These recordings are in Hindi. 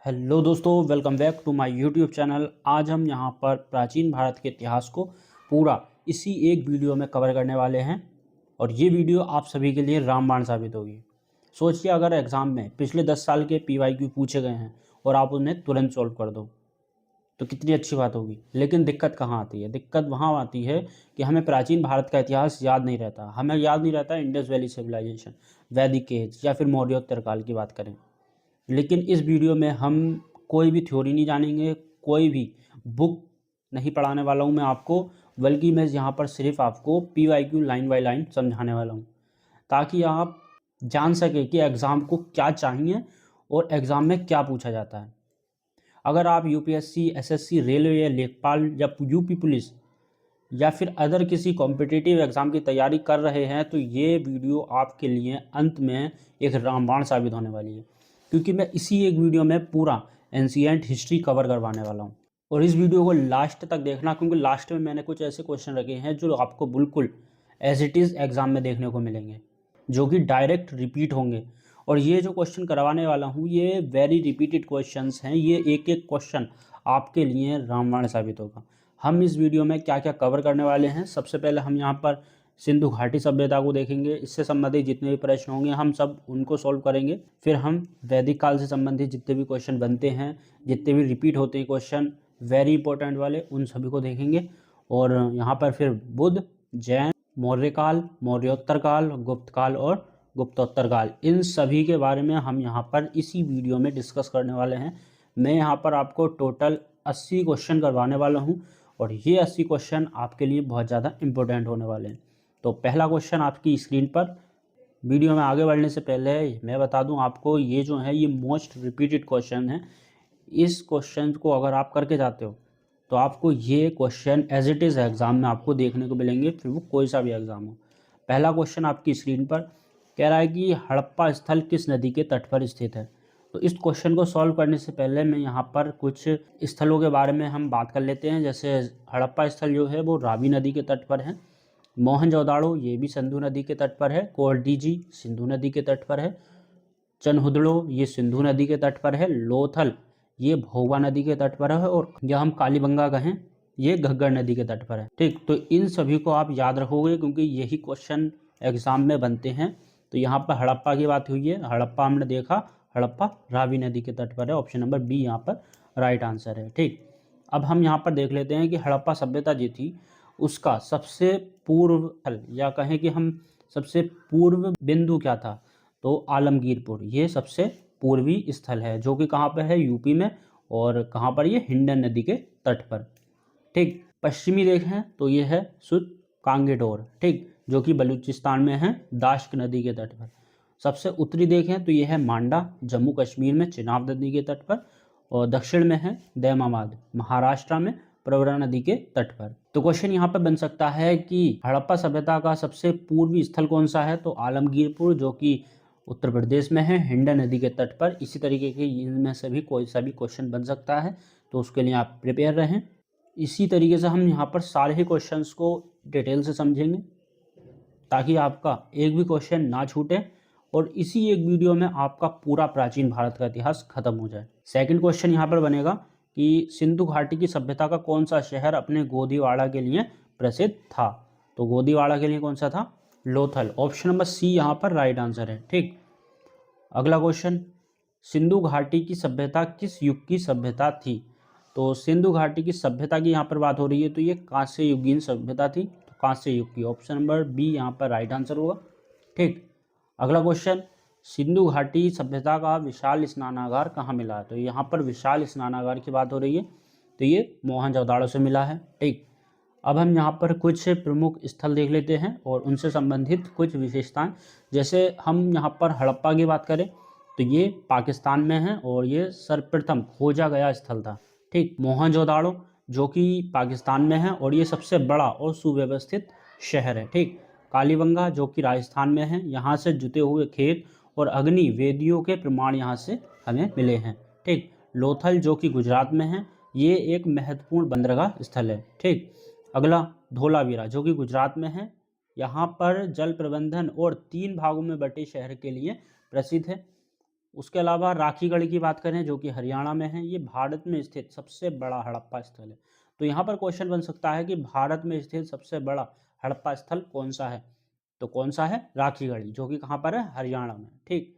हेलो दोस्तों, welcome back to my YouTube channel. आज हम यहाँ पर प्राचीन भारत के इतिहास को पूरा इसी एक वीडियो में कवर करने वाले हैं और ये वीडियो आप सभी के लिए रामबाण साबित होगी। सोचिए, अगर एग्ज़ाम में पिछले 10 साल के PYQ पूछे गए हैं और आप उन्हें तुरंत सॉल्व कर दो तो कितनी अच्छी बात होगी। लेकिन दिक्कत कहाँ आती है? दिक्कत वहाँ आती है कि हमें प्राचीन भारत का इतिहास याद नहीं रहता। हमें याद नहीं रहता इंडस वैली सिविलाइजेशन, वैदिक एज या फिर मौर्योत्तर काल की बात करें। लेकिन इस वीडियो में हम कोई भी थ्योरी नहीं जानेंगे, कोई भी बुक नहीं पढ़ाने वाला हूँ मैं आपको, बल्कि मैं यहाँ पर सिर्फ आपको PYQ लाइन बाय लाइन समझाने वाला हूँ ताकि आप जान सके कि एग्ज़ाम को क्या चाहिए और एग्ज़ाम में क्या पूछा जाता है। अगर आप UPSC, SSC, रेलवे या लेखपाल या यूपी पुलिस या फिर अदर किसी कॉम्पिटिटिव एग्ज़ाम की तैयारी कर रहे हैं तो ये वीडियो आपके लिए अंत में एक रामबाण साबित होने वाली है, क्योंकि मैं इसी एक वीडियो में पूरा एंशिएंट हिस्ट्री कवर करवाने वाला हूँ। और इस वीडियो को लास्ट तक देखना, क्योंकि लास्ट में मैंने कुछ ऐसे क्वेश्चन रखे हैं जो आपको बिल्कुल एज इट इज़ एग्ज़ाम में देखने को मिलेंगे, जो कि डायरेक्ट रिपीट होंगे। और ये जो क्वेश्चन करवाने वाला हूँ ये वेरी रिपीटेड क्वेश्चंस हैं। ये एक एक क्वेश्चन आपके लिए रामबाण साबित होगा। हम इस वीडियो में क्या क्या कवर करने वाले हैं, सबसे पहले हम यहाँ पर सिंधु घाटी सभ्यता को देखेंगे। इससे संबंधित जितने भी प्रश्न होंगे हम सब उनको सॉल्व करेंगे। फिर हम वैदिक काल से संबंधित जितने भी क्वेश्चन बनते हैं, जितने भी रिपीट होते हैं क्वेश्चन वेरी इंपॉर्टेंट वाले, उन सभी को देखेंगे। और यहाँ पर फिर बुद्ध, जैन, मौर्य काल, मौर्योत्तर काल, गुप्त काल और गुप्तोत्तर काल, इन सभी के बारे में हम यहाँ पर इसी वीडियो में डिस्कस करने वाले हैं। मैं यहाँ पर आपको टोटल 80 क्वेश्चन करवाने वाला हूँ और ये 80 क्वेश्चन आपके लिए बहुत ज़्यादा इंपॉर्टेंट होने वाले हैं। तो पहला क्वेश्चन आपकी स्क्रीन पर। वीडियो में आगे बढ़ने से पहले मैं बता दूं आपको, ये जो है ये मोस्ट रिपीटेड क्वेश्चन है। इस क्वेश्चन को अगर आप करके जाते हो तो आपको ये question as it is exam में आपको देखने को मिलेंगे, फिर वो कोई सा भी एग्ज़ाम हो। पहला क्वेश्चन आपकी स्क्रीन पर कह रहा है कि हड़प्पा स्थल किस नदी के तट पर स्थित है। तो इस क्वेश्चन को सॉल्व करने से पहले मैं यहाँ पर कुछ स्थलों के बारे में हम बात कर लेते हैं। जैसे हड़प्पा स्थल जो है वो रावी नदी के तट पर है, मोहनजोदाड़ो ये भी सिंधु नदी के तट पर है, कोरडीजी सिंधु नदी के तट पर है, चनहुदड़ो ये सिंधु नदी के तट पर है, लोथल ये भोगवा नदी के तट पर है, और या हम कालीबंगा कहें ये घग्गर नदी के तट पर है। ठीक, तो इन सभी को आप याद रखोगे क्योंकि यही क्वेश्चन एग्जाम में बनते हैं। तो यहाँ पर हड़प्पा की बात हुई है, हड़प्पा हमने देखा, हड़प्पा रावी नदी के तट पर है। ऑप्शन नंबर बी यहाँ पर राइट आंसर है। ठीक, अब हम यहाँ पर देख लेते हैं कि हड़प्पा सभ्यता जो थी उसका सबसे पूर्व स्थल, या कहें कि हम सबसे पूर्व बिंदु क्या था, तो आलमगीरपुर ये सबसे पूर्वी स्थल है, जो कि कहाँ पर है, यूपी में। और कहाँ पर, ये हिंडन नदी के तट पर। ठीक, पश्चिमी देखें तो ये है सुत कांगेडोर, ठीक, जो कि बलूचिस्तान में है, दाश्क नदी के तट पर। सबसे उत्तरी देखें तो ये है मांडा, जम्मू कश्मीर में, चिनाब नदी के तट पर। और दक्षिण में है दैमाबाद, महाराष्ट्र में, प्रवरा नदी के तट पर। तो क्वेश्चन यहाँ पर बन सकता है कि हड़प्पा सभ्यता का सबसे पूर्वी स्थल कौन सा है, तो आलमगीरपुर, जो कि उत्तर प्रदेश में है, हिंडन नदी के तट पर। इसी तरीके के इनमें से भी कोई सा भी क्वेश्चन बन सकता है, तो उसके लिए आप प्रिपेयर रहें। इसी तरीके से हम यहाँ पर सारे ही क्वेश्चंस को डिटेल से समझेंगे ताकि आपका एक भी क्वेश्चन ना छूटे और इसी एक वीडियो में आपका पूरा प्राचीन भारत का इतिहास खत्म हो जाए। सेकंड क्वेश्चन यहाँ पर बनेगा कि सिंधु घाटी की सभ्यता का कौन सा शहर अपने गोदीवाड़ा के लिए प्रसिद्ध था। तो गोदीवाड़ा के लिए कौन सा था, लोथल। ऑप्शन नंबर सी यहाँ पर राइट आंसर है। ठीक, अगला क्वेश्चन, सिंधु घाटी की सभ्यता किस युग की सभ्यता थी। तो सिंधु घाटी की सभ्यता की यहाँ पर बात हो रही है, तो ये कांस्य युगीन सभ्यता थी, तो कांस्य युग की। ऑप्शन नंबर बी यहाँ पर राइट आंसर होगा। ठीक, अगला क्वेश्चन, सिंधु घाटी सभ्यता का विशाल स्नानागार कहाँ मिला है। तो यहाँ पर विशाल स्नानागार की बात हो रही है, तो ये मोहनजोदाड़ो से मिला है। ठीक, अब हम यहाँ पर कुछ प्रमुख स्थल देख लेते हैं और उनसे संबंधित कुछ विशेषताएं। जैसे हम यहाँ पर हड़प्पा की बात करें तो ये पाकिस्तान में है और ये सर्वप्रथम खोजा गया स्थल था। ठीक, मोहनजोदाड़ो जो कि पाकिस्तान में है और ये सबसे बड़ा और सुव्यवस्थित शहर है। ठीक, कालीबंगा जो कि राजस्थान में है, यहाँ से जुते हुए खेत और अग्नि वेदियों के प्रमाण यहाँ से हमें मिले हैं। ठीक, लोथल जो कि गुजरात में है, ये एक महत्वपूर्ण बंदरगाह स्थल है। ठीक, अगला धोलावीरा जो कि गुजरात में है, यहाँ पर जल प्रबंधन और 3 भागों में बटे शहर के लिए प्रसिद्ध है। उसके अलावा राखीगढ़ी की बात करें जो कि हरियाणा में है, ये भारत में स्थित सबसे बड़ा हड़प्पा स्थल है। तो यहाँ पर क्वेश्चन बन सकता है कि भारत में स्थित सबसे बड़ा हड़प्पा स्थल कौन सा है, तो कौन सा है, राखीगढ़ी, जो कि कहाँ पर है, हरियाणा में। ठीक,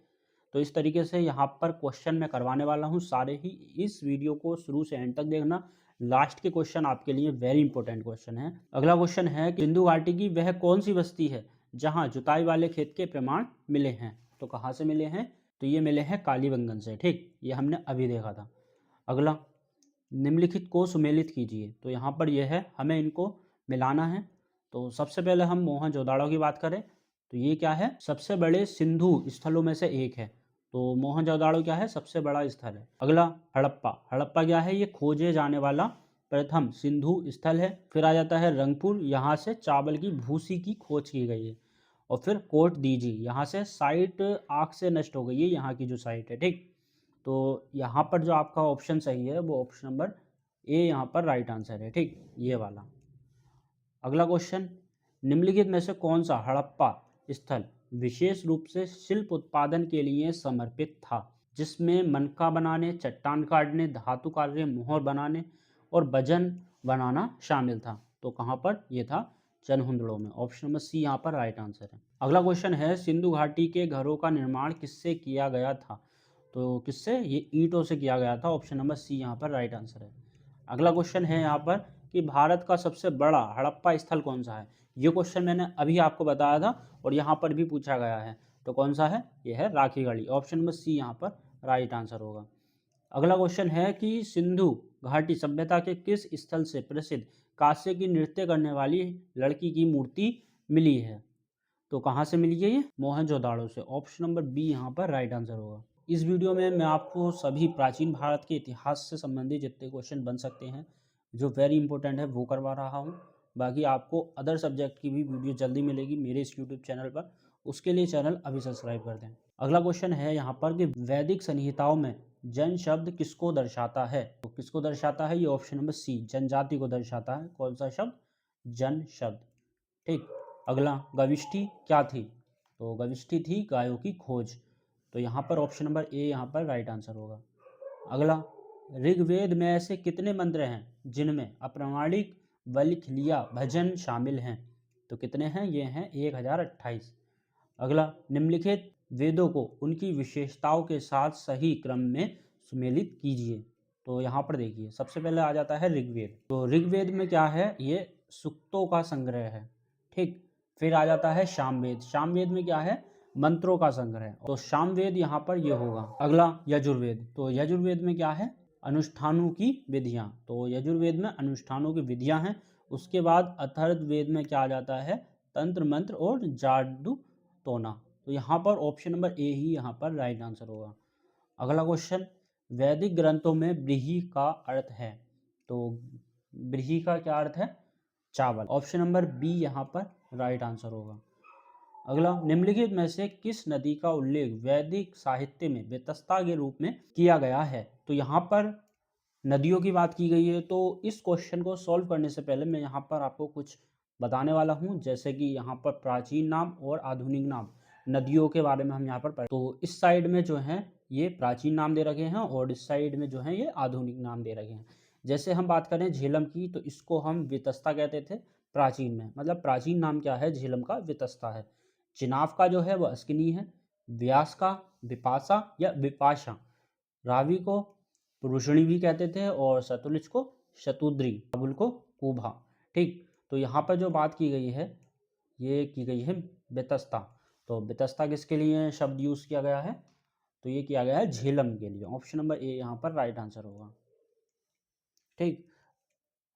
तो इस तरीके से यहाँ पर क्वेश्चन मैं करवाने वाला हूँ सारे ही। इस वीडियो को शुरू से एंड तक देखना, लास्ट के क्वेश्चन आपके लिए वेरी इंपॉर्टेंट क्वेश्चन है। अगला क्वेश्चन है कि सिंधु घाटी की वह कौन सी बस्ती है जहाँ जुताई वाले खेत के प्रमाण मिले हैं, तो कहाँ से मिले हैं, तो ये मिले हैं कालीबंगन से। ठीक, ये हमने अभी देखा था। अगला, निम्नलिखित को सुमेलित कीजिए, तो यहाँ पर यह है, हमें इनको मिलाना है। तो सबसे पहले हम मोहनजोदाड़ो की बात करें तो ये क्या है, सबसे बड़े सिंधु स्थलों में से एक है। तो मोहनजोदाड़ो क्या है, सबसे बड़ा स्थल है। अगला, हड़प्पा, हड़प्पा क्या है, ये खोजे जाने वाला प्रथम सिंधु स्थल है। फिर आ जाता है रंगपुर, यहाँ से चावल की भूसी की खोज की गई है। और फिर कोट दीजी, यहाँ से साइट आग से नष्ट हो गई है, यहाँ की जो साइट है। ठीक, तो यहाँ पर जो आपका ऑप्शन सही है वो ऑप्शन नंबर ए यहाँ पर राइट आंसर है। ठीक, ये वाला। अगला क्वेश्चन, निम्नलिखित में से कौन सा हड़प्पा स्थल विशेष रूप से शिल्प उत्पादन के लिए समर्पित था, जिसमें मनका बनाने, चट्टान काटने, धातु कार्य, मोहर बनाने और वजन बनाना शामिल था, तो कहाँ पर ये था, चनहुंदड़ो में। ऑप्शन नंबर सी यहाँ पर राइट आंसर है। अगला क्वेश्चन है, सिंधु घाटी के घरों का निर्माण किससे किया गया था, तो किससे, ये ईंटों से किया गया था। ऑप्शन नंबर सी यहाँ पर राइट आंसर है। अगला क्वेश्चन है यहाँ पर कि भारत का सबसे बड़ा हड़प्पा स्थल कौन सा है। ये क्वेश्चन मैंने अभी आपको बताया था और यहाँ पर भी पूछा गया है, तो कौन सा है, ये है राखीगढ़ी। ऑप्शन नंबर सी यहाँ पर राइट आंसर होगा। अगला क्वेश्चन है कि सिंधु घाटी सभ्यता के किस स्थल से प्रसिद्ध कांसे की नृत्य करने वाली लड़की की मूर्ति मिली है, तो कहाँ से मिली है, ये मोहनजोदाड़ो से। ऑप्शन नंबर बी यहाँ पर राइट आंसर होगा। इस वीडियो में मैं आपको सभी प्राचीन भारत के इतिहास से संबंधित जितने क्वेश्चन बन सकते हैं जो वेरी इंपॉर्टेंट है वो करवा रहा हूँ। बाकी आपको अदर सब्जेक्ट की भी वीडियो जल्दी मिलेगी मेरे इस यूट्यूब चैनल पर, उसके लिए चैनल अभी सब्सक्राइब कर दें। अगला क्वेश्चन है यहाँ पर कि वैदिक संहिताओं में जन शब्द किसको दर्शाता है, तो किसको दर्शाता है, ये ऑप्शन नंबर सी जनजाति को दर्शाता है। कौन सा शब्द, जन शब्द। ठीक, अगला, गविष्ठी क्या थी, तो गविष्ठी थी गायों की खोज, तो यहाँ पर ऑप्शन नंबर ए यहाँ पर राइट आंसर होगा। अगला, ऋग्वेद में ऐसे कितने मंत्र हैं जिनमें अप्रामाणिक वल्लीखिलिया भजन शामिल हैं, तो कितने हैं, ये हैं 1028। अगला, निम्नलिखित वेदों को उनकी विशेषताओं के साथ सही क्रम में सुमेलित कीजिए, तो यहाँ पर देखिए सबसे पहले आ जाता है ऋग्वेद। तो ऋग्वेद में क्या है, ये सूक्तों का संग्रह है। ठीक, फिर आ जाता है सामवेद, सामवेद में क्या है, मंत्रों का संग्रह, तो सामवेद यहाँ पर ये होगा। अगला, यजुर्वेद, तो यजुर्वेद में क्या है, अनुष्ठानों की विधियाँ, तो यजुर्वेद में अनुष्ठानों की विधियाँ हैं। उसके बाद अथर्ववेद में क्या आ जाता है, तंत्र मंत्र और जादू टोना, तो यहाँ पर ऑप्शन नंबर ए ही यहाँ पर राइट आंसर होगा। अगला क्वेश्चन, वैदिक ग्रंथों में ब्रीही का अर्थ है, तो ब्रीही का क्या अर्थ है, चावल। ऑप्शन नंबर बी यहाँ पर राइट आंसर होगा। अगला, निम्नलिखित में से किस नदी का उल्लेख वैदिक साहित्य में वेतस्ता के रूप में किया गया है, तो यहाँ पर नदियों की बात की गई है। तो इस क्वेश्चन को सॉल्व करने से पहले मैं यहाँ पर आपको कुछ बताने वाला हूँ, जैसे कि यहाँ पर प्राचीन नाम और आधुनिक नाम नदियों के बारे में हम यहाँ पर पढ़े। तो इस साइड में जो है ये प्राचीन नाम दे रखे हैं और इस साइड में जो है ये आधुनिक नाम दे रखे हैं। जैसे हम बात करें झेलम की, तो इसको हम वितस्ता कहते थे प्राचीन में, मतलब प्राचीन नाम क्या है, झेलम का वितस्ता है। चिनाब का जो है वो अस्किनी है, व्यास का विपाशा या विपाशा, रावी को पुरुषणी भी कहते थे और सतलुज को शतुद्री, काबुल को कुभा। ठीक, तो यहाँ पर जो बात की गई है ये की गई है बेतस्ता, तो बेतस्ता किसके लिए शब्द यूज किया गया है, तो ये किया गया है झेलम के लिए। ऑप्शन नंबर ए यहाँ पर राइट आंसर होगा। ठीक,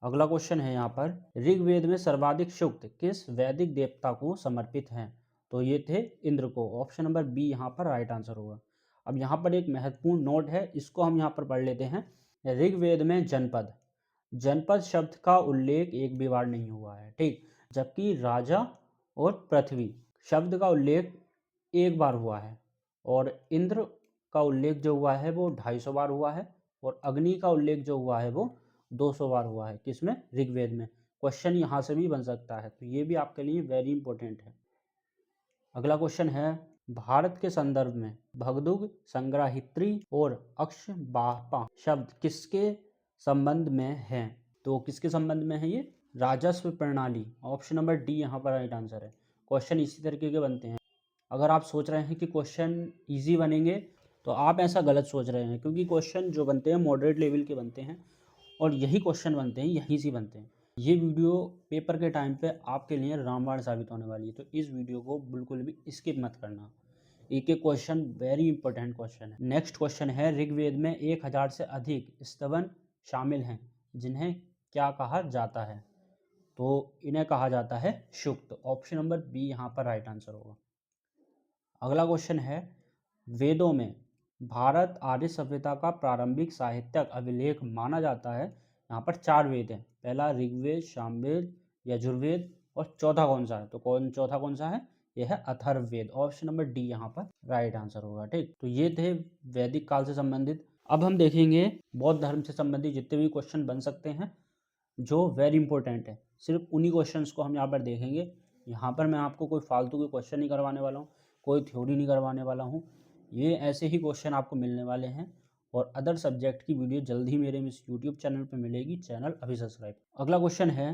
अगला क्वेश्चन है यहाँ पर, ऋग्वेद में सर्वाधिक सूक्त किस वैदिक देवता को समर्पित हैं, तो ये थे इंद्र को। ऑप्शन नंबर बी यहाँ पर राइट आंसर होगा। अब यहाँ पर एक महत्वपूर्ण नोट है, इसको हम यहाँ पर पढ़ लेते हैं। ऋग्वेद में जनपद, जनपद शब्द का उल्लेख एक भी बार नहीं हुआ है। ठीक, जबकि राजा और पृथ्वी शब्द का उल्लेख एक बार हुआ है, और इंद्र का उल्लेख जो हुआ है वो 250 बार हुआ है, और अग्नि का उल्लेख जो हुआ है वो 200 बार हुआ है। किसमें, ऋग्वेद में। क्वेश्चन यहाँ से भी बन सकता है, तो ये भी आपके लिए वेरी इंपॉर्टेंट है। अगला क्वेश्चन है, भारत के संदर्भ में भगदुग, संग्रहित्री और अक्षबापा शब्द किसके संबंध में हैं? तो किसके संबंध में है ये? राजस्व प्रणाली। ऑप्शन नंबर डी यहाँ पर राइट आंसर है। क्वेश्चन इसी तरीके के बनते हैं। अगर आप सोच रहे हैं कि क्वेश्चन इजी बनेंगे तो आप ऐसा गलत सोच रहे हैं, क्योंकि क्वेश्चन जो बनते हैं मॉडरेट लेवल के बनते हैं और यही क्वेश्चन बनते हैं, यहीं से बनते हैं। ये वीडियो पेपर के टाइम पे आपके लिए रामबाण साबित होने वाली है, तो इस वीडियो को बिल्कुल भी स्किप मत करना। एक एक क्वेश्चन वेरी इंपॉर्टेंट क्वेश्चन है। नेक्स्ट क्वेश्चन है, ऋग्वेद में 1000 से अधिक स्तवन शामिल हैं, जिन्हें क्या कहा जाता है? तो इन्हें कहा जाता है सूक्त। ऑप्शन नंबर बी यहाँ पर राइट आंसर होगा। अगला क्वेश्चन है, वेदों में भारत आर्य सभ्यता का प्रारंभिक साहित्यिक अभिलेख माना जाता है। यहाँ पर 4 वेद हैं। पहला ऋग्वेद, सामवेद, यजुर्वेद और चौथा कौन सा है? तो चौथा कौन सा है? यह है अथर्ववेद। ऑप्शन नंबर डी यहाँ पर राइट आंसर होगा। ठीक, तो ये थे वैदिक काल से संबंधित। अब हम देखेंगे बौद्ध धर्म से संबंधित जितने भी क्वेश्चन बन सकते हैं जो वेरी इंपॉर्टेंट है, सिर्फ उन्हीं क्वेश्चंस को हम यहाँ पर देखेंगे। यहाँ पर मैं आपको कोई फालतू के क्वेश्चन नहीं करवाने वाला हूँ, कोई थ्योरी नहीं करवाने वाला हूँ। ये ऐसे ही क्वेश्चन आपको मिलने वाले हैं। और अदर सब्जेक्ट की वीडियो जल्द ही मेरे इस यूट्यूब चैनल पर मिलेगी। चैनल अभी सब्सक्राइब। अगला क्वेश्चन है,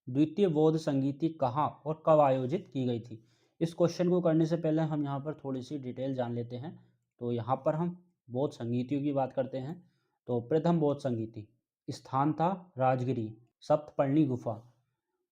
द्वितीय बौद्ध संगीति कहाँ और कब आयोजित की गई थी? इस क्वेश्चन को करने से पहले हम यहाँ पर थोड़ी सी डिटेल जान लेते हैं। तो यहाँ पर हम बौद्ध संगीतियों की बात करते हैं। तो प्रथम बौद्ध संगीति स्थान था राजगिरी, सप्तपर्णी गुफा,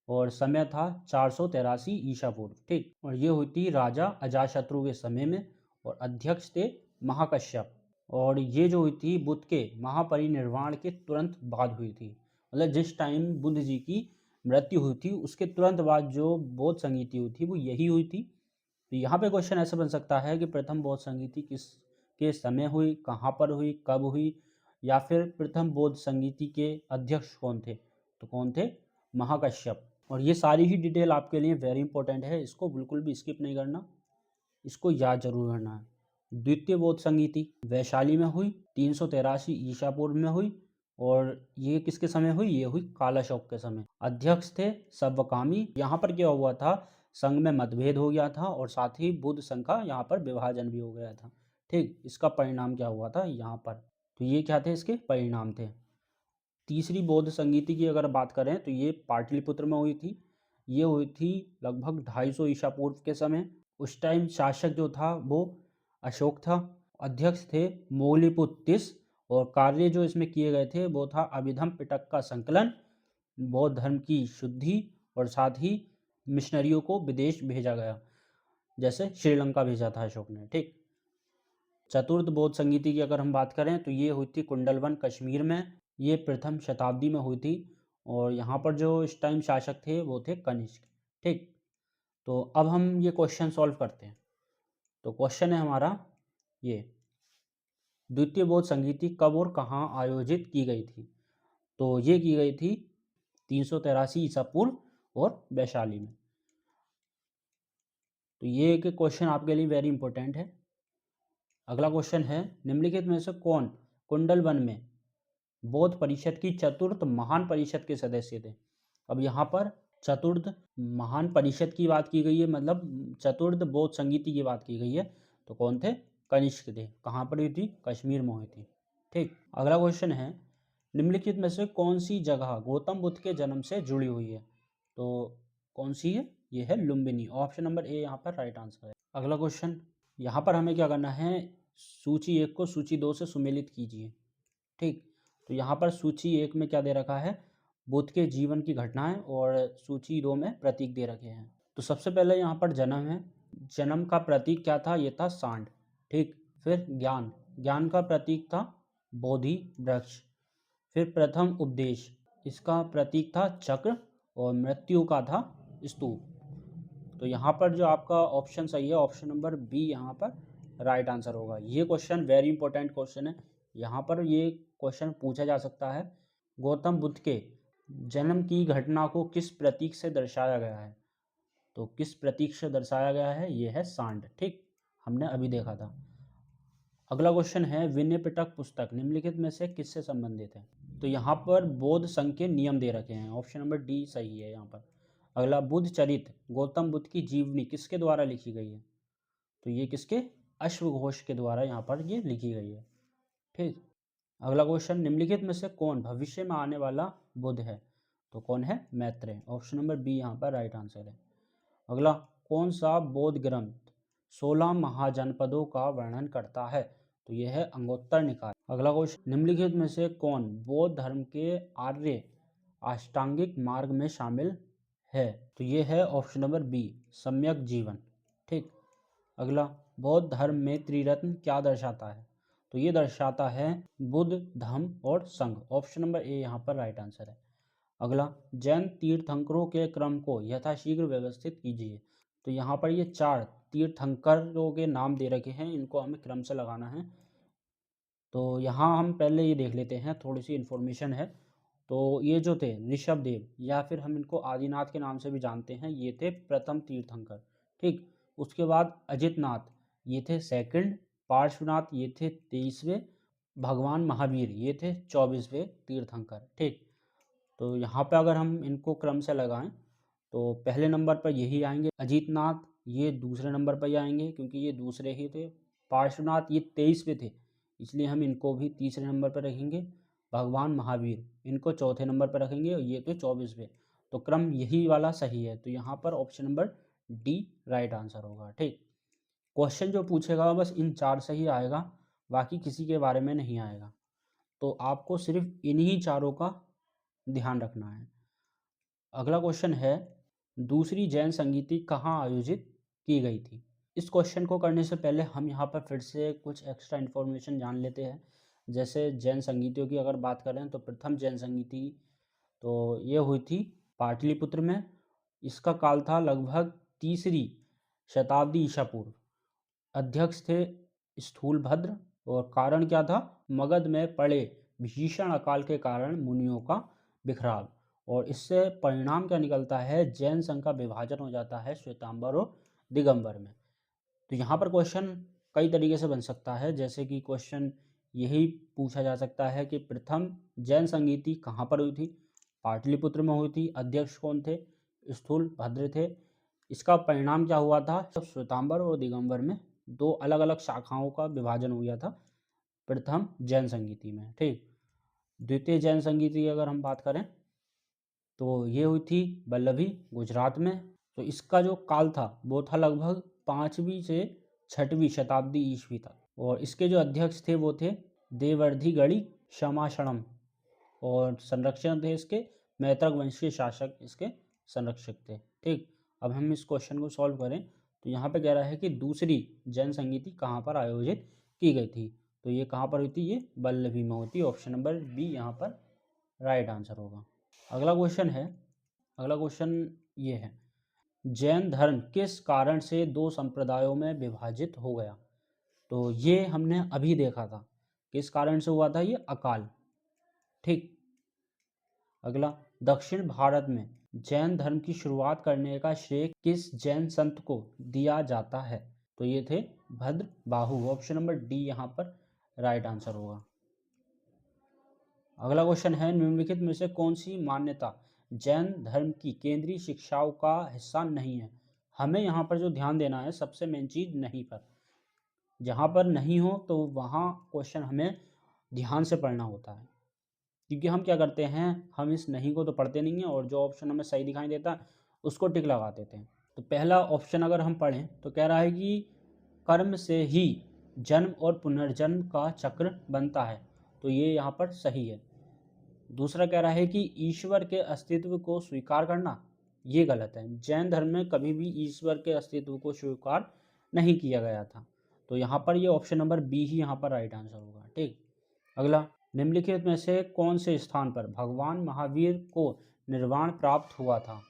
और समय था 483 ईसा पूर्व। ठीक, और ये हुई थी राजा अजातशत्रु के समय में, और अध्यक्ष थे महाकश्यप। और ये जो हुई थी बुद्ध के महापरिनिर्वाण के तुरंत बाद हुई थी। मतलब जिस टाइम बुद्ध जी की मृत्यु हुई थी उसके तुरंत बाद जो बौद्ध संगीति हुई थी वो यही हुई थी। तो यहाँ पे क्वेश्चन ऐसा बन सकता है कि प्रथम बौद्ध संगीति किस के समय हुई, कहाँ पर हुई, कब हुई, या फिर प्रथम बौद्ध संगीति के अध्यक्ष कौन थे? तो कौन थे? महाकश्यप। और ये सारी ही डिटेल आपके लिए वेरी इंपॉर्टेंट है, इसको बिल्कुल भी स्किप नहीं करना, इसको याद जरूर करना है। द्वितीय बौद्ध संगीति वैशाली में हुई, 383 ईसा पूर्व में हुई। और ये किसके समय हुई? ये हुई कालाशोक के समय। अध्यक्ष थे सव्वकामी। यहाँ पर क्या हुआ था? संघ में मतभेद हो गया था और साथ ही बुद्ध संघ का यहाँ पर विभाजन भी हो गया था। ठीक, इसका परिणाम क्या हुआ था यहाँ पर? तो ये क्या थे? इसके परिणाम थे। तीसरी बौद्ध संगीति की अगर बात करें तो ये पाटलिपुत्र में हुई थी। ये हुई थी लगभग 250 ईसा पूर्व के समय। उस टाइम शासक जो था वो अशोक था। अध्यक्ष थे मौलिपुत्तिस। और कार्य जो इसमें किए गए थे वो था अभिधम पिटक का संकलन, बौद्ध धर्म की शुद्धि, और साथ ही मिशनरियों को विदेश भेजा गया, जैसे श्रीलंका भेजा था अशोक ने। ठीक, चतुर्थ बौद्ध संगीति की अगर हम बात करें तो ये हुई थी कुंडलवन कश्मीर में। ये प्रथम शताब्दी में हुई थी। और यहाँ पर जो इस टाइम शासक थे वो थे कनिष्क। ठीक, तो अब हम ये क्वेश्चन सॉल्व करते हैं। तो क्वेश्चन है हमारा ये, द्वितीय बौद्ध संगीति कब और कहाँ आयोजित की गई थी? तो ये की गई थी 383 ईसा पूर्व और वैशाली में। तो ये एक क्वेश्चन आपके लिए वेरी इंपॉर्टेंट है। अगला क्वेश्चन है, निम्नलिखित में से कौन कुंडलवन में बौद्ध परिषद की चतुर्थ महान परिषद के सदस्य थे? अब यहाँ पर चतुर्थ महान परिषद की बात की गई है, मतलब चतुर्थ बौद्ध संगीति की बात की गई है। तो कौन थे? कनिष्क थे। कहाँ पर हुई थी? कश्मीर में हुई थी। ठीक, अगला क्वेश्चन है, निम्नलिखित में से कौन सी जगह गौतम बुद्ध के जन्म से जुड़ी हुई है? तो कौन सी है? ये है लुम्बिनी। ऑप्शन नंबर ए यहाँ पर राइट आंसर है। अगला क्वेश्चन, यहाँ पर हमें क्या करना है? सूची 1 को सूची 2 से सुमेलित कीजिए। ठीक, तो यहाँ पर सूची 1 में क्या दे रखा है? बुद्ध के जीवन की घटनाएं, और सूची 2 में प्रतीक दे रखे हैं। तो सबसे पहले यहाँ पर जन्म है। जन्म का प्रतीक क्या था? ये था सांड। ठीक, फिर ज्ञान, ज्ञान का प्रतीक था बोधि वृक्ष। फिर प्रथम उपदेश, इसका प्रतीक था चक्र। और मृत्यु का था स्तूप। तो यहाँ पर जो आपका ऑप्शन सही है, ऑप्शन नंबर बी यहाँ पर राइट आंसर होगा। ये क्वेश्चन वेरी इंपॉर्टेंट क्वेश्चन है। यहाँ पर ये क्वेश्चन पूछा जा सकता है, गौतम बुद्ध के जन्म की घटना को किस प्रतीक से दर्शाया गया है? तो किस प्रतीक से दर्शाया गया है? ये है सांड। ठीक, हमने अभी देखा था। अगला क्वेश्चन है, विनय पिटक पुस्तक निम्नलिखित में से किससे संबंधित है? तो यहाँ पर बौद्ध संघ के नियम दे रखे हैं। ऑप्शन नंबर डी सही है यहाँ पर। अगला, बुद्ध चरित गौतम बुद्ध की जीवनी किसके द्वारा लिखी गई है? तो ये किसके, अश्वघोष के द्वारा यहाँ पर ये लिखी गई है। ठीक। अगला क्वेश्चन, निम्नलिखित में से कौन भविष्य में आने वाला बुद्ध है? तो कौन है? मैत्रेय। ऑप्शन नंबर बी यहाँ पर राइट आंसर है। अगला, कौन सा बौद्ध ग्रंथ 16 महाजनपदों का वर्णन करता है? तो यह है अंगुत्तर निकाय। अगला क्वेश्चन, निम्नलिखित में से कौन बौद्ध धर्म के आर्य अष्टांगिक मार्ग में शामिल है? तो यह है ऑप्शन नंबर बी, सम्यक जीवन। ठीक। अगला, बौद्ध धर्म में त्रिरत्न क्या दर्शाता है? तो ये दर्शाता है बुद्ध, धम्म और संघ। ऑप्शन नंबर ए यहाँ पर राइट आंसर है। अगला, जैन तीर्थंकरों के क्रम को यथाशीघ्र व्यवस्थित कीजिए। तो यहाँ पर ये 4 तीर्थंकरों के नाम दे रखे हैं, इनको हमें क्रम से लगाना है। तो यहाँ हम पहले ये देख लेते हैं, थोड़ी सी इन्फॉर्मेशन है। तो ये जो थे ऋषभदेव, या फिर हम इनको आदिनाथ के नाम से भी जानते हैं, ये थे प्रथम तीर्थंकर। ठीक। उसके बाद अजितनाथ, ये थे सेकंड। पार्श्वनाथ, ये थे 23वें। भगवान महावीर, ये थे 24वें तीर्थंकर। ठीक। तो यहाँ पे अगर हम इनको क्रम से लगाएं तो पहले नंबर पर यही आएंगे अजितनाथ, ये दूसरे नंबर पर ही आएंगे क्योंकि ये दूसरे ही थे। पार्श्वनाथ ये 23वें थे, इसलिए हम इनको भी तीसरे नंबर पर रखेंगे। भगवान महावीर, इनको चौथे नंबर पर रखेंगे और ये तो 24वें। तो क्रम यही वाला सही है, तो यहाँ पर option number D right answer होगा। ठीक। क्वेश्चन जो पूछेगा बस इन 4 से ही आएगा, बाकी किसी के बारे में नहीं आएगा। तो आपको सिर्फ इन्हीं चारों का ध्यान रखना है। अगला क्वेश्चन है, दूसरी जैन संगीति कहाँ आयोजित की गई थी? इस क्वेश्चन को करने से पहले हम यहाँ पर फिर से कुछ एक्स्ट्रा इन्फॉर्मेशन जान लेते हैं। जैसे जैन संगीतियों की अगर बात करें तो प्रथम जैन संगीति तो ये हुई थी पाटलिपुत्र में। इसका काल था लगभग 3री शताब्दी ईसा पूर्व। अध्यक्ष थे स्थूलभद्र, और कारण क्या था? मगध में पड़े भीषण अकाल के कारण मुनियों का बिखराव, और इससे परिणाम क्या निकलता है? जैन संघ का विभाजन हो जाता है श्वेतांबर और दिगंबर में। तो यहाँ पर क्वेश्चन कई तरीके से बन सकता है, जैसे कि क्वेश्चन यही पूछा जा सकता है कि प्रथम जैन संगीति कहाँ पर हुई थी? पाटलिपुत्र में हुई थी। अध्यक्ष कौन थे? स्थूलभद्र थे। इसका परिणाम क्या हुआ था? श्वेतांबर और दिगंबर में 2 अलग अलग शाखाओं का विभाजन हुआ था प्रथम जैन संगीति में। ठीक। द्वितीय जैन संगीति की अगर हम बात करें तो ये हुई थी वल्लभी, गुजरात में। तो इसका जो काल था वो था लगभग 5वीं से 6वीं शताब्दी ईस्वी तक, और इसके जो अध्यक्ष थे वो थे देवर्धिगणि क्षमाशणम, और संरक्षण थे इसके मैत्रक वंश के शासक, इसके संरक्षक थे। ठीक। अब हम इस क्वेश्चन को सॉल्व करें तो यहाँ पे कह रहा है कि दूसरी जैन संगीति कहाँ पर आयोजित की गई थी? तो ये कहाँ पर हुई थी? ये वल्लभी में होती। ऑप्शन नंबर बी यहाँ पर राइट आंसर होगा। अगला क्वेश्चन ये है, जैन धर्म किस कारण से 2 संप्रदायों में विभाजित हो गया? तो ये हमने अभी देखा था, किस कारण से हुआ था? ये अकाल। ठीक। अगला, दक्षिण भारत में जैन धर्म की शुरुआत करने का श्रेय किस जैन संत को दिया जाता है? तो ये थे भद्र बाहु। ऑप्शन नंबर डी यहाँ पर राइट आंसर होगा। अगला क्वेश्चन है, निम्नलिखित में से कौन सी मान्यता जैन धर्म की केंद्रीय शिक्षाओं का हिस्सा नहीं है? हमें यहाँ पर जो ध्यान देना है, सबसे मेन चीज नहीं पर, जहाँ पर नहीं हो तो वहाँ क्वेश्चन हमें ध्यान से पढ़ना होता है, क्योंकि हम क्या करते हैं, हम इस नहीं को तो पढ़ते नहीं हैं और जो ऑप्शन हमें सही दिखाई देता है उसको टिक लगा देते हैं। तो पहला ऑप्शन अगर हम पढ़ें तो कह रहा है कि कर्म से ही जन्म और पुनर्जन्म का चक्र बनता है, तो ये यहाँ पर सही है। दूसरा कह रहा है कि ईश्वर के अस्तित्व को स्वीकार करना, ये गलत है। जैन धर्म में कभी भी ईश्वर के अस्तित्व को स्वीकार नहीं किया गया था, तो यहाँ पर ये ऑप्शन नंबर बी ही यहाँ पर राइट आंसर होगा। ठीक। अगला, निम्नलिखित में से कौन से स्थान पर भगवान महावीर को निर्वाण प्राप्त हुआ था?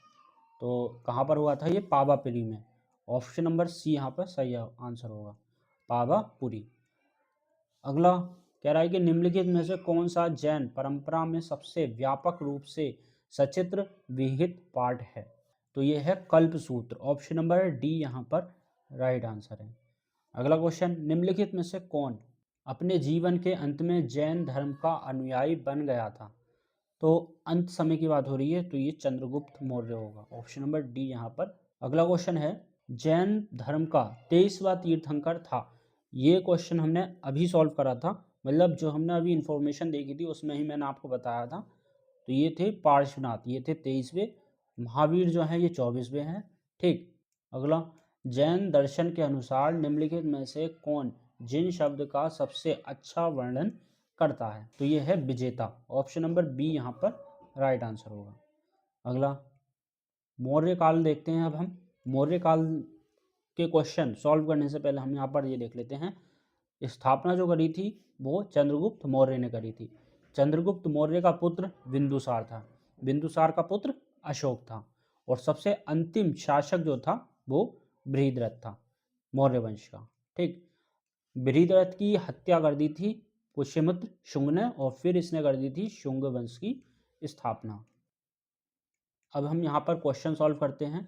तो कहाँ पर हुआ था? ये पावापुरी में। ऑप्शन नंबर सी यहाँ पर सही आंसर होगा, पावापुरी। अगला कह रहा है कि निम्नलिखित में से कौन सा जैन परंपरा में सबसे व्यापक रूप से सचित्र विहित पाठ है? तो ये है कल्पसूत्र। ऑप्शन नंबर डी यहाँ पर राइट आंसर है। अगला क्वेश्चन, निम्नलिखित में से कौन अपने जीवन के अंत में जैन धर्म का अनुयायी बन गया था? तो अंत समय की बात हो रही है, तो ये चंद्रगुप्त मौर्य होगा। ऑप्शन नंबर डी यहाँ पर। अगला क्वेश्चन है, जैन धर्म का 23वां तीर्थंकर था? ये क्वेश्चन हमने अभी सॉल्व करा था, मतलब जो हमने अभी इंफॉर्मेशन देखी थी उसमें ही मैंने आपको बताया था। तो ये थे पार्श्वनाथ, ये थे 23वें, महावीर जो हैं ये 24वें हैं। ठीक, अगला, जैन दर्शन के अनुसार निम्नलिखित में से कौन जिन शब्द का सबसे अच्छा वर्णन करता है? तो ये है विजेता, ऑप्शन नंबर बी यहाँ पर राइट आंसर होगा। अगला, मौर्य काल देखते हैं अब हम। मौर्य काल के क्वेश्चन सॉल्व करने से पहले हम यहाँ पर ये देख लेते हैं, स्थापना जो करी थी वो चंद्रगुप्त मौर्य ने करी थी। चंद्रगुप्त मौर्य का पुत्र बिंदुसार था, बिंदुसार का पुत्र अशोक था, और सबसे अंतिम शासक जो था वो बृहद्रथ था मौर्य वंश का। ठीक, बृहद्रथ की हत्या कर दी थी पुष्यमित्र शुंग ने, और फिर इसने कर दी थी शुंग वंश की स्थापना। अब हम यहाँ पर क्वेश्चन सॉल्व करते हैं।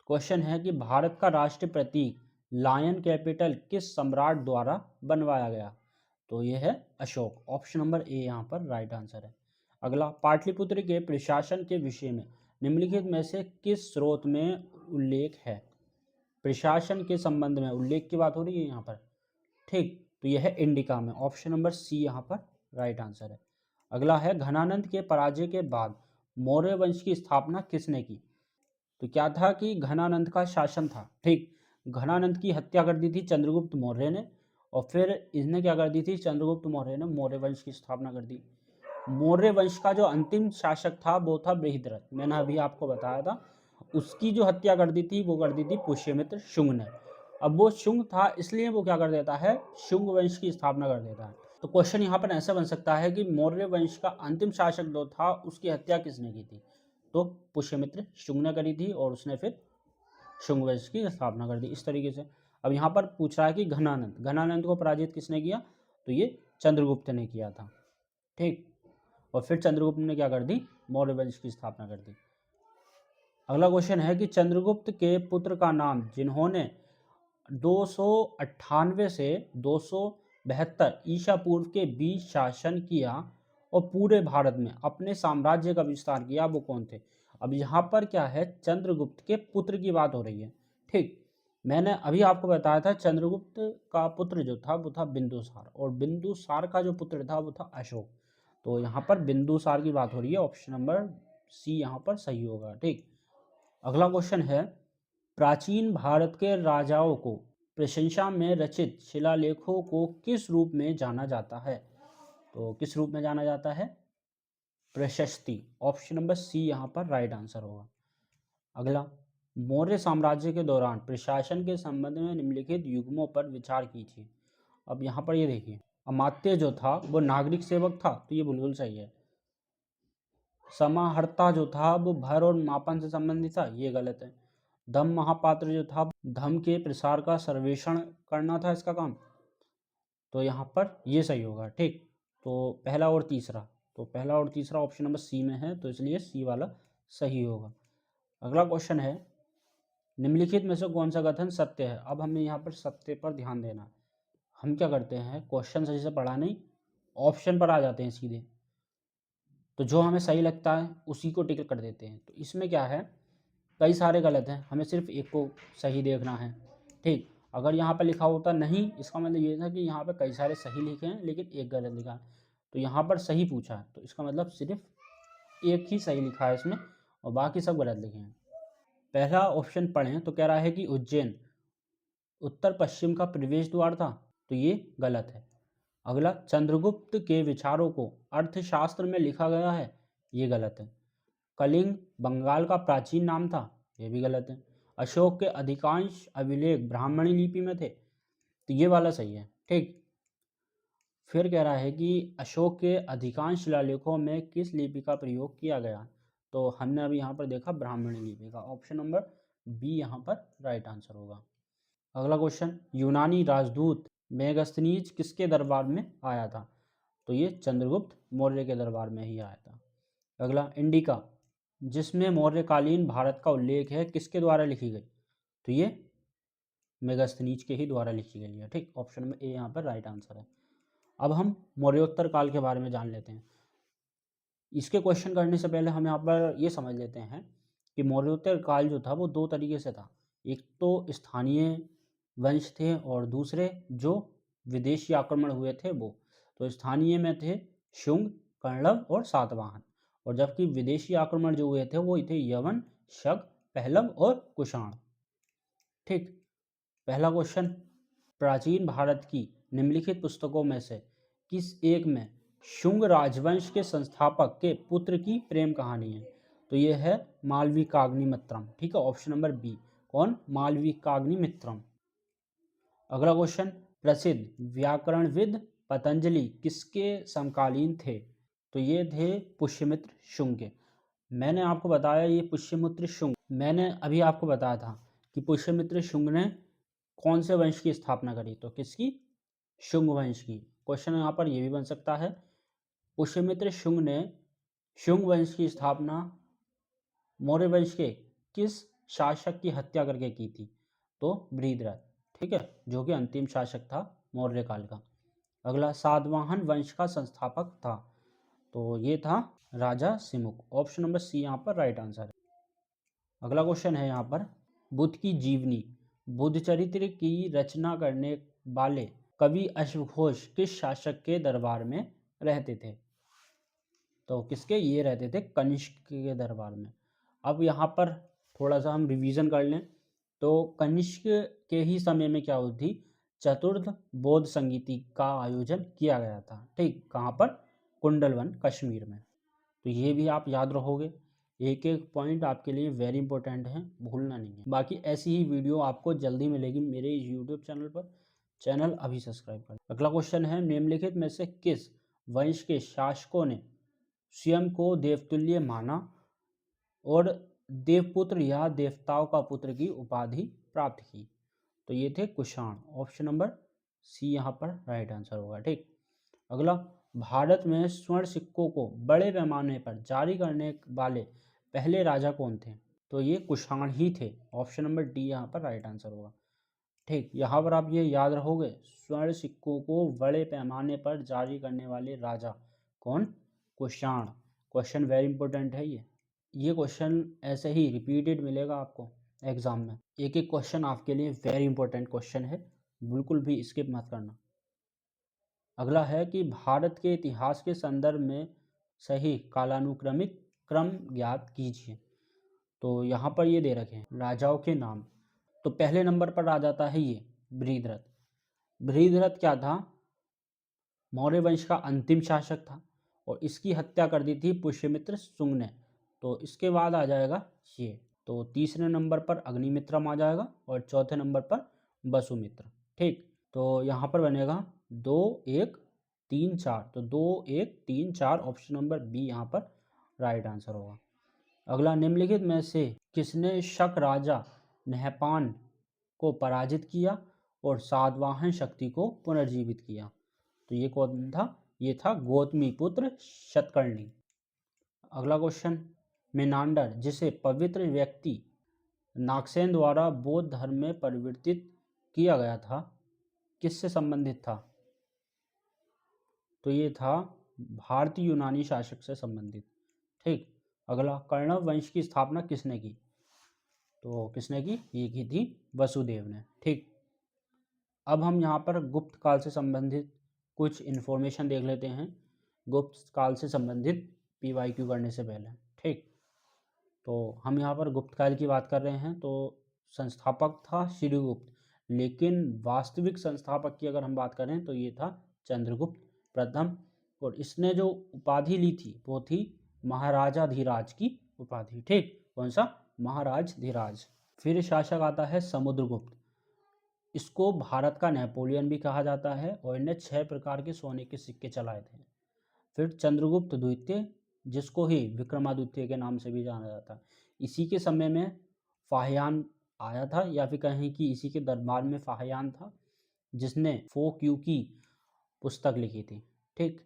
क्वेश्चन है कि भारत का राष्ट्रीय प्रतीक लायन कैपिटल किस सम्राट द्वारा बनवाया गया? तो ये है अशोक, ऑप्शन नंबर ए यहाँ पर राइट आंसर है। अगला, पाटलिपुत्र के प्रशासन के विषय में निम्नलिखित में से किस स्रोत में उल्लेख है? प्रशासन के संबंध में उल्लेख की बात हो रही है यहाँ पर। ठीक, तो यह है इंडिका में, ऑप्शन नंबर सी यहाँ पर राइट आंसर है। अगला है, घनानंद के पराजय के बाद मौर्य वंश की स्थापना किसने की? तो क्या था कि घनानंद का शासन था। ठीक, घनानंद की हत्या कर दी थी चंद्रगुप्त मौर्य ने, और फिर इसने क्या कर दी थी, चंद्रगुप्त मौर्य ने मौर्य वंश की स्थापना कर दी। मौर्य वंश का जो अंतिम शासक था वो था बृहद्रथ, मैंने अभी आपको बताया था। उसकी जो हत्या कर दी थी वो कर दी थी पुष्यमित्र शुंग ने। अब वो शुंग था इसलिए वो क्या कर देता है, शुंग वंश की स्थापना कर देता है। तो क्वेश्चन यहाँ पर ऐसा बन सकता है कि मौर्य वंश का अंतिम शासक जो था उसकी हत्या किसने की थी? तो पुष्यमित्र शुंग ने करी थी, और उसने फिर शुंग वंश की स्थापना कर दी इस तरीके से। अब यहाँ पर पूछ रहा है कि घनानंद, घनानंद को पराजित किसने किया? तो ये चंद्रगुप्त ने किया था। ठीक, और फिर चंद्रगुप्त ने क्या कर दी, मौर्य वंश की स्थापना कर दी। अगला क्वेश्चन है कि चंद्रगुप्त के पुत्र का नाम जिन्होंने 298 से 272 ईसा पूर्व के बीच शासन किया और पूरे भारत में अपने साम्राज्य का विस्तार किया, वो कौन थे? अब यहाँ पर क्या है, चंद्रगुप्त के पुत्र की बात हो रही है। ठीक, मैंने अभी आपको बताया था चंद्रगुप्त का पुत्र जो था वो था बिंदुसार, और बिंदुसार का जो पुत्र था वो था अशोक। तो यहाँ पर बिंदुसार की बात हो रही है, ऑप्शन नंबर सी यहाँ पर सही होगा। ठीक, अगला क्वेश्चन है, प्राचीन भारत के राजाओं को प्रशंसा में रचित शिलालेखों को किस रूप में जाना जाता है? तो किस रूप में जाना जाता है? प्रशस्ति, ऑप्शन नंबर सी यहाँ पर राइट आंसर होगा। अगला, मौर्य साम्राज्य के दौरान प्रशासन के संबंध में निम्नलिखित युग्मों पर विचार कीजिए। अब यहाँ पर ये देखिए, अमात्य जो था वो नागरिक सेवक था, तो ये बिल्कुल सही है। समाहर्ता जो था वो भर और मापन से संबंधित था, ये गलत है। धम्म महापात्र जो था धम्म के प्रसार का सर्वेक्षण करना था इसका काम, तो यहाँ पर ये सही होगा। ठीक, तो पहला और तीसरा, तो पहला और तीसरा ऑप्शन नंबर सी में है, तो इसलिए सी वाला सही होगा। अगला क्वेश्चन है, निम्नलिखित में से कौन सा कथन सत्य है? अब हमें यहाँ पर सत्य पर ध्यान देना है। हम क्या करते हैं, क्वेश्चन सही से पढ़ा नहीं, ऑप्शन पर आ जाते हैं सीधे, तो जो हमें सही लगता है उसी को टिक कर देते हैं। तो इसमें क्या है, कई सारे गलत हैं, हमें सिर्फ एक को सही देखना है। ठीक, अगर यहाँ पर लिखा होता नहीं, इसका मतलब ये था कि यहाँ पर कई सारे सही लिखे हैं लेकिन एक गलत लिखा है, तो यहाँ पर सही पूछा है तो इसका मतलब सिर्फ एक ही सही लिखा है इसमें, और बाकी सब गलत लिखे हैं। पहला ऑप्शन पढ़ें तो कह रहा है कि उज्जैन उत्तर पश्चिम का प्रवेश द्वार था, तो ये गलत है। अगला, चंद्रगुप्त के विचारों को अर्थशास्त्र में लिखा गया है, ये गलत है। कलिंग बंगाल का प्राचीन नाम था, ये भी गलत है। अशोक के अधिकांश अभिलेख ब्राह्मणी लिपि में थे, तो ये वाला सही है। ठीक, फिर कह रहा है कि अशोक के अधिकांश शिलालेखों में किस लिपि का प्रयोग किया गया, तो हमने अभी यहाँ पर देखा ब्राह्मणी लिपि का, ऑप्शन नंबर बी यहाँ पर राइट आंसर होगा। अगला क्वेश्चन, यूनानी राजदूत मेगस्थनीज किसके दरबार में आया था? तो ये चंद्रगुप्त मौर्य के दरबार में ही आया था। अगला, इंडिका जिसमें मौर्यकालीन भारत का उल्लेख है किसके द्वारा लिखी गई? तो ये मेगस्थनीज के ही द्वारा लिखी गई है। ठीक, ऑप्शन में ए यहाँ पर राइट आंसर है। अब हम मौर्योत्तर काल के बारे में जान लेते हैं। इसके क्वेश्चन करने से पहले हम यहाँ पर ये समझ लेते हैं कि मौर्योत्तर काल जो था वो दो तरीके से था। एक तो स्थानीय वंश थे और दूसरे जो विदेशी आक्रमण हुए थे वो। तो स्थानीय में थे शुंग, कण्व और सातवाहन, और जबकि विदेशी आक्रमण जो हुए थे वो थे यवन, शक, पहलव और कुषाण। ठीक। पहला क्वेश्चन, प्राचीन भारत की निम्नलिखित पुस्तकों में से किस एक में शुंग राजवंश के संस्थापक के पुत्र की प्रेम कहानी है? तो ये है मालविकाग्निमित्रम। ठीक है, ऑप्शन नंबर बी। कौन? मालविकाग्निमित्रम। अगला क्वेश्चन, प्रसिद्ध व्याकरणविद पतंजलि किसके समकालीन थे? तो ये थे पुष्यमित्र शुंग के। मैंने आपको बताया ये पुष्यमित्र शुंग, मैंने अभी आपको बताया था कि पुष्यमित्र शुंग ने कौन से वंश की स्थापना करी? तो किसकी? शुंग वंश की। क्वेश्चन यहाँ पर यह भी बन सकता है, पुष्यमित्र शुंग ने शुंग वंश की स्थापना मौर्य वंश के किस शासक की हत्या करके की थी? तो बृहद्रथ। ठीक है, जो कि अंतिम शासक था मौर्य काल का। अगला, सातवाहन वंश का संस्थापक था? तो ये था राजा सिमुक। ऑप्शन नंबर सी यहाँ पर राइट आंसर है। अगला क्वेश्चन है यहाँ पर, बुद्ध की जीवनी बुद्ध चरित्र की रचना करने वाले कवि अश्वघोष किस शासक के दरबार में रहते थे? तो किसके? ये रहते थे कनिष्क के दरबार में। अब यहाँ पर थोड़ा सा हम रिवीजन कर लें तो कनिष्क के ही समय में क्या हुई थी? चतुर्थ बौद्ध संगीति का आयोजन किया गया था। ठीक, कहाँ पर? कुंडलवन, कश्मीर में। तो ये भी आप याद रखोगे, एक एक पॉइंट आपके लिए वेरी इंपॉर्टेंट है, भूलना नहीं है। बाकी ऐसी ही वीडियो आपको जल्दी मिलेगी मेरे यूट्यूब चैनल पर। चैनल अभी सब्सक्राइब करें। अगला क्वेश्चन है, निम्नलिखित में से किस वंश के शासकों ने स्वयं को देवतुल्य माना और देवपुत्र या देवताओं का पुत्र की उपाधि प्राप्त की? तो ये थे कुषाण। ऑप्शन नंबर सी यहाँ पर राइट आंसर होगा। ठीक। अगला, भारत में स्वर्ण सिक्कों को बड़े पैमाने पर जारी करने वाले पहले राजा कौन थे? तो ये कुषाण ही थे। ऑप्शन नंबर डी यहाँ पर राइट आंसर होगा। ठीक, यहाँ पर आप ये याद रखोगे, स्वर्ण सिक्कों को बड़े पैमाने पर जारी करने वाले राजा कौन? कुषाण। क्वेश्चन वेरी इंपॉर्टेंट है ये क्वेश्चन ऐसे ही रिपीटेड मिलेगा आपको एग्जाम में। एक एक क्वेश्चन आपके लिए वेरी इंपॉर्टेंट क्वेश्चन है, बिल्कुल भी स्किप मत करना। अगला है कि भारत के इतिहास के संदर्भ में सही कालानुक्रमिक क्रम ज्ञात कीजिए। तो यहाँ पर ये दे रखे हैं राजाओं के नाम। तो पहले नंबर पर आ जाता है ये बृहद्रथ। बृहद्रथ क्या था? मौर्य वंश का अंतिम शासक था और इसकी हत्या कर दी थी पुष्यमित्र शुंग ने। तो इसके बाद आ जाएगा ये। तो तीसरे नंबर पर अग्निमित्रम आ जाएगा और चौथे नंबर पर वसुमित्र। ठीक, तो यहाँ पर बनेगा 2 1 3 4। तो 2 1 3 4 ऑप्शन नंबर बी यहाँ पर राइट आंसर होगा। अगला, निम्नलिखित में से किसने शक राजा नहपान को पराजित किया और सातवाहन शक्ति को पुनर्जीवित किया? तो ये कौन था? ये था गौतमी पुत्र शतकर्णी। अगला क्वेश्चन, मेनांडर जिसे पवित्र व्यक्ति नागसेन द्वारा बौद्ध धर्म में परिवर्तित किया गया था, किससे संबंधित था? तो ये था भारतीय यूनानी शासक से संबंधित। ठीक। अगला, कण्व वंश की स्थापना किसने की? तो किसने की? ये की थी वसुदेव ने। ठीक। अब हम यहाँ पर गुप्त काल से संबंधित कुछ इन्फॉर्मेशन देख लेते हैं, गुप्त काल से संबंधित PYQ करने से पहले। ठीक, तो हम यहाँ पर गुप्त काल की बात कर रहे हैं। तो संस्थापक था श्रीगुप्त, लेकिन वास्तविक संस्थापक की अगर हम बात करें तो ये था चंद्रगुप्त प्रथम, और इसने जो उपाधि ली थी वो थी महाराजाधिराज की उपाधि। ठीक, कौन सा? महाराजाधिराज। फिर शासक आता है समुद्रगुप्त, इसको भारत का नेपोलियन भी कहा जाता है और इन्हें 6 प्रकार के सोने के सिक्के चलाए थे। फिर चंद्रगुप्त द्वितीय, जिसको ही विक्रमादित्य के नाम से भी जाना जाता है। इसी के समय में फाहियान आया था, या फिर कहें कि इसी के दरबार में फाहियान था जिसने फोक यू की पुस्तक लिखी थी। ठीक,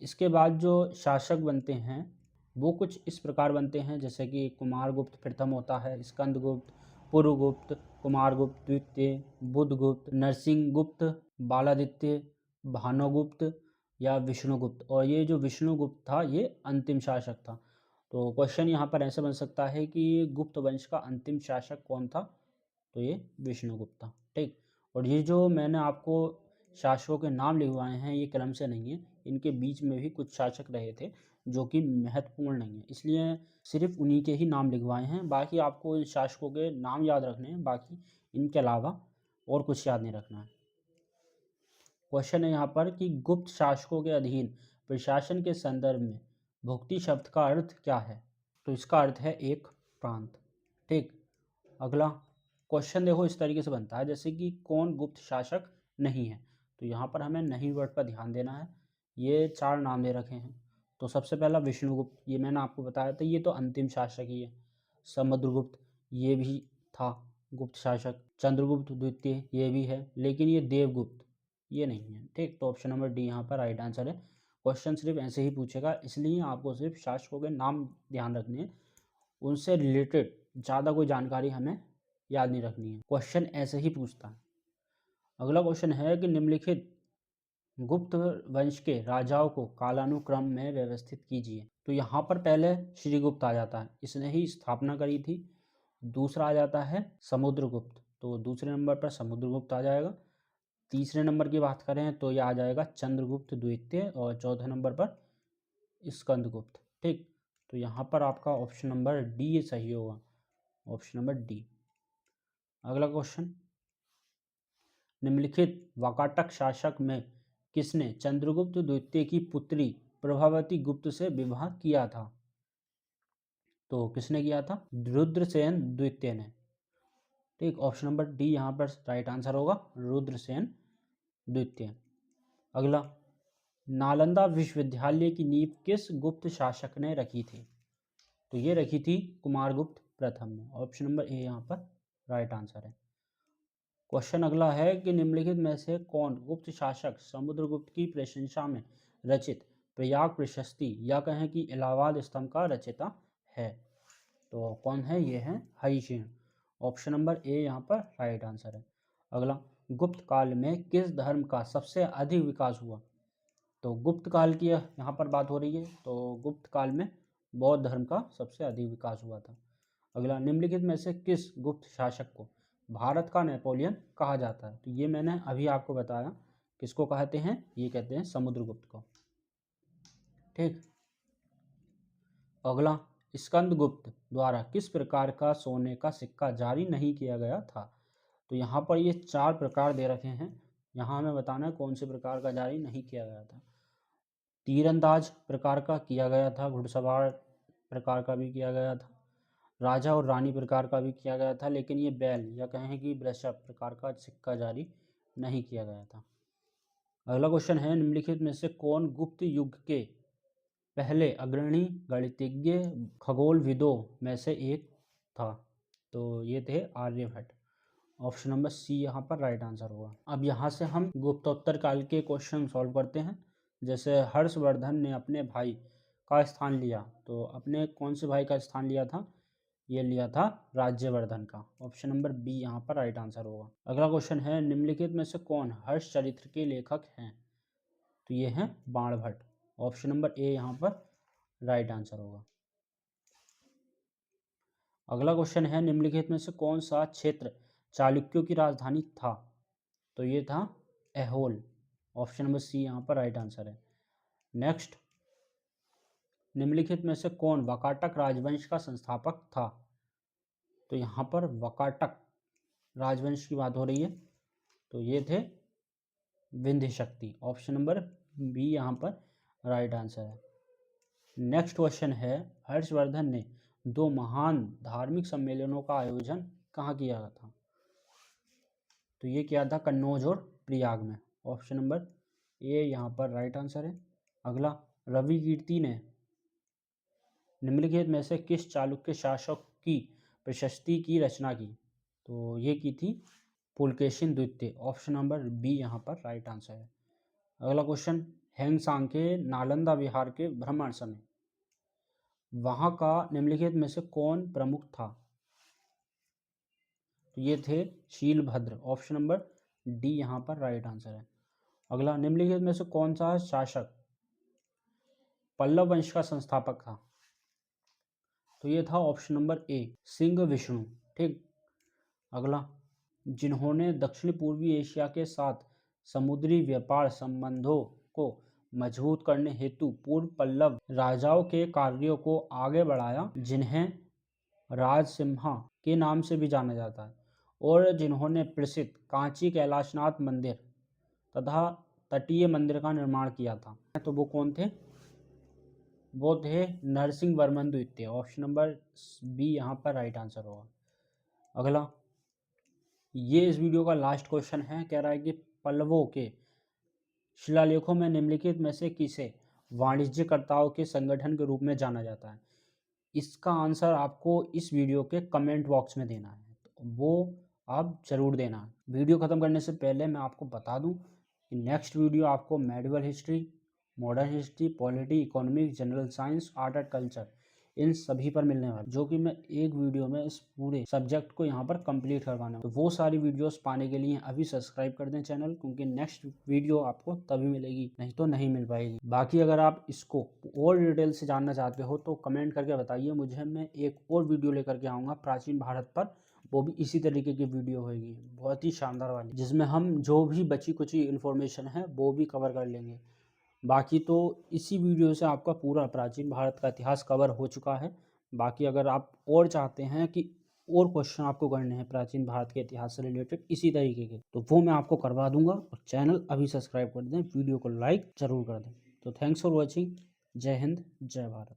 इसके बाद जो शासक बनते हैं वो कुछ इस प्रकार बनते हैं, जैसे कि कुमारगुप्त प्रथम होता है, स्कंदगुप्त, पुरुगुप्त, कुमारगुप्त द्वितीय, बुधगुप्त, नरसिंहगुप्त, बालादित्य, भानुगुप्त या विष्णुगुप्त। और ये जो विष्णुगुप्त था ये अंतिम शासक था। तो क्वेश्चन यहाँ पर ऐसे बन सकता है कि गुप्त वंश का अंतिम शासक कौन था? तो ये विष्णुगुप्त था। ठीक, और ये जो मैंने आपको शासकों के नाम लिखवाए हैं ये क्रम से नहीं है, इनके बीच में भी कुछ शासक रहे थे जो कि महत्वपूर्ण नहीं है, इसलिए सिर्फ उन्हीं के ही नाम लिखवाए हैं। बाकी आपको इन शासकों के नाम याद रखने हैं, बाकी इनके अलावा और कुछ याद नहीं रखना है। क्वेश्चन है यहाँ पर कि गुप्त शासकों के अधीन प्रशासन के संदर्भ में भुक्ति शब्द का अर्थ क्या है? तो इसका अर्थ है एक प्रांत। ठीक, अगला क्वेश्चन देखो इस तरीके से बनता है जैसे कि कौन गुप्त शासक नहीं है, तो यहाँ पर हमें नहीं वर्ड पर ध्यान देना है। ये 4 नाम दे रखे हैं, तो सबसे पहला विष्णुगुप्त, ये मैंने आपको बताया था, ये तो अंतिम शासक ही है। समुद्रगुप्त, ये भी था गुप्त शासक। चंद्रगुप्त द्वितीय, ये भी है, लेकिन ये देवगुप्त ये नहीं है। ठीक, तो ऑप्शन नंबर डी यहाँ पर राइट आंसर है। क्वेश्चन सिर्फ ऐसे ही पूछेगा, इसलिए आपको सिर्फ शासकों के नाम ध्यान रखने हैं, उनसे रिलेटेड ज़्यादा कोई जानकारी हमें याद नहीं रखनी है। क्वेश्चन ऐसे ही पूछता है। अगला क्वेश्चन है कि निम्नलिखित गुप्त वंश के राजाओं को कालानुक्रम में व्यवस्थित कीजिए। तो यहाँ पर पहले श्रीगुप्त आ जाता है, इसने ही स्थापना करी थी। दूसरा आ जाता है समुद्रगुप्त, तो दूसरे नंबर पर समुद्रगुप्त आ जाएगा। तीसरे नंबर की बात करें तो यह आ जाएगा चंद्रगुप्त द्वितीय, और चौथे नंबर पर स्कंदगुप्त। ठीक, तो यहाँ पर आपका ऑप्शन नंबर डी सही होगा, ऑप्शन नंबर डी। अगला क्वेश्चन, निम्नलिखित वाकाटक शासक में किसने चंद्रगुप्त द्वितीय की पुत्री प्रभावती गुप्त से विवाह किया था? तो किसने किया था? रुद्रसेन द्वितीय ने। ठीक, ऑप्शन नंबर डी यहाँ पर राइट आंसर होगा, रुद्रसेन द्वितीय। अगला, नालंदा विश्वविद्यालय की नींव किस गुप्त शासक ने रखी थी? तो ये रखी थी कुमारगुप्त प्रथम ने। ऑप्शन नंबर ए यहाँ पर राइट आंसर है। क्वेश्चन अगला है कि निम्नलिखित में से कौन गुप्त शासक समुद्रगुप्त की प्रशंसा में रचित प्रयाग प्रशस्ति या कहें कि इलाहाबाद स्तंभ का रचयिता है? तो कौन है? ये है हरिसेन। ऑप्शन नंबर ए यहाँ पर राइट आंसर है। अगला, गुप्त काल में किस धर्म का सबसे अधिक विकास हुआ? तो गुप्त काल की यहाँ पर बात हो रही है, तो गुप्त काल में बौद्ध धर्म का सबसे अधिक विकास हुआ था। अगला, निम्नलिखित में से किस गुप्त शासक को भारत का नेपोलियन कहा जाता है? तो ये मैंने अभी आपको बताया, किसको कहते हैं? ये कहते हैं समुद्रगुप्त को। ठीक, अगला, स्कंदगुप्त द्वारा किस प्रकार का सोने का सिक्का जारी नहीं किया गया था? तो यहाँ पर ये 4 प्रकार दे रखे हैं, यहाँ हमें बताना है कौन से प्रकार का जारी नहीं किया गया था। तीरंदाज प्रकार का किया गया था, घुड़सवार प्रकार का भी किया गया था, राजा और रानी प्रकार का भी किया गया था, लेकिन ये बैल या कहें कि वृषभ प्रकार का सिक्का जारी नहीं किया गया था। अगला क्वेश्चन है, निम्नलिखित में से कौन गुप्त युग के पहले अग्रणी गणितज्ञ खगोलविदों में से एक था? तो ये थे आर्यभट्ट। ऑप्शन नंबर सी यहाँ पर राइट आंसर होगा। अब यहाँ से हम गुप्तोत्तर काल के क्वेश्चन सॉल्व करते हैं। जैसे हर्षवर्धन ने अपने भाई का स्थान लिया, तो अपने कौन से भाई का स्थान लिया था? ये लिया था राज्यवर्धन का। ऑप्शन नंबर बी यहाँ पर राइट आंसर होगा। अगला क्वेश्चन है, निम्नलिखित में से कौन हर्ष चरित्र के लेखक हैं? तो ये हैं बाणभट्ट। ऑप्शन नंबर ए यहाँ पर राइट आंसर होगा। अगला क्वेश्चन है, निम्नलिखित में से कौन सा क्षेत्र चालुक्यों की राजधानी था? तो ये था ऐहोल। ऑप्शन नंबर सी यहाँ पर राइट आंसर है। नेक्स्ट, निम्नलिखित में से कौन वाकाटक राजवंश का संस्थापक था? तो यहाँ पर वाकाटक राजवंश की बात हो रही है, तो ये थे विंध्य शक्ति। ऑप्शन नंबर बी यहाँ पर राइट आंसर है। नेक्स्ट क्वेश्चन है, हर्षवर्धन ने 2 महान धार्मिक सम्मेलनों का आयोजन कहाँ किया था? तो ये किया था कन्नौज और प्रयाग में। ऑप्शन नंबर ए यहाँ पर राइट आंसर है। अगला, रवि कीर्ति ने निम्नलिखित में से किस चालुक्य शासक की प्रशस्ति की रचना की? तो ये की थी पुलकेशिन द्वितीय। ऑप्शन नंबर बी यहाँ पर राइट आंसर है। अगला क्वेश्चन, हैंगसांग के नालंदा विहार के भ्रमण समय वहाँ का निम्नलिखित में से कौन प्रमुख था? तो ये थे शीलभद्र। ऑप्शन नंबर डी यहाँ पर राइट आंसर है। अगला, निम्नलिखित में से कौन सा शासक पल्लव वंश का संस्थापक था? तो ये था option number A Singh Vishnu. ठीक, अगला, जिन्होंने दक्षिण पूर्वी एशिया के साथ समुद्री व्यापार संबंधों को मजबूत करने हेतु पूर्व पल्लव राजाओं के कार्यों को आगे बढ़ाया, जिन्हें राजसिम्हा के नाम से भी जाना जाता है, और जिन्होंने प्रसिद्ध कांची कैलाशनाथ मंदिर तथा तटीय मंदिर का निर्माण किया था। तो वो कौन थे? वो थे नरसिंह वर्मन द्वितीय। ऑप्शन नंबर बी यहाँ पर राइट आंसर होगा। अगला, ये इस वीडियो का लास्ट क्वेश्चन है। कह रहा है कि पल्लवों के शिलालेखों में निम्नलिखित में से किसे वाणिज्यकर्ताओं के संगठन के रूप में जाना जाता है? इसका आंसर आपको इस वीडियो के कमेंट बॉक्स में देना है, तो वो आप ज़रूर देना है। वीडियो ख़त्म करने से पहले मैं आपको बता दूं कि नेक्स्ट वीडियो आपको medieval history, modern history, polity, economics, general science, art and culture, इन सभी पर मिलने वाला, जो कि मैं एक वीडियो में इस पूरे सब्जेक्ट को यहाँ पर कंप्लीट करवाना है। तो वो सारी वीडियोस पाने के लिए अभी सब्सक्राइब कर दें चैनल, क्योंकि नेक्स्ट वीडियो आपको तभी मिलेगी, नहीं तो नहीं मिल पाएगी। बाकी अगर आप इसको और डिटेल से जानना चाहते हो तो कमेंट करके बताइए मुझे, मैं एक और वीडियो लेकर के आऊँगा प्राचीन भारत पर। वो भी इसी तरीके की वीडियो होगी, बहुत ही शानदार वाली, जिसमें हम जो भी बची कुची इन्फॉर्मेशन है वो भी कवर कर लेंगे। बाकी तो इसी वीडियो से आपका पूरा प्राचीन भारत का इतिहास कवर हो चुका है। बाकी अगर आप और चाहते हैं कि और क्वेश्चन आपको करने हैं प्राचीन भारत के इतिहास से रिलेटेड इसी तरीके के, तो वो मैं आपको करवा दूंगा। और चैनल अभी सब्सक्राइब कर दें, वीडियो को लाइक ज़रूर कर दें। तो थैंक्स फॉर वॉचिंग। जय हिंद, जय भारत।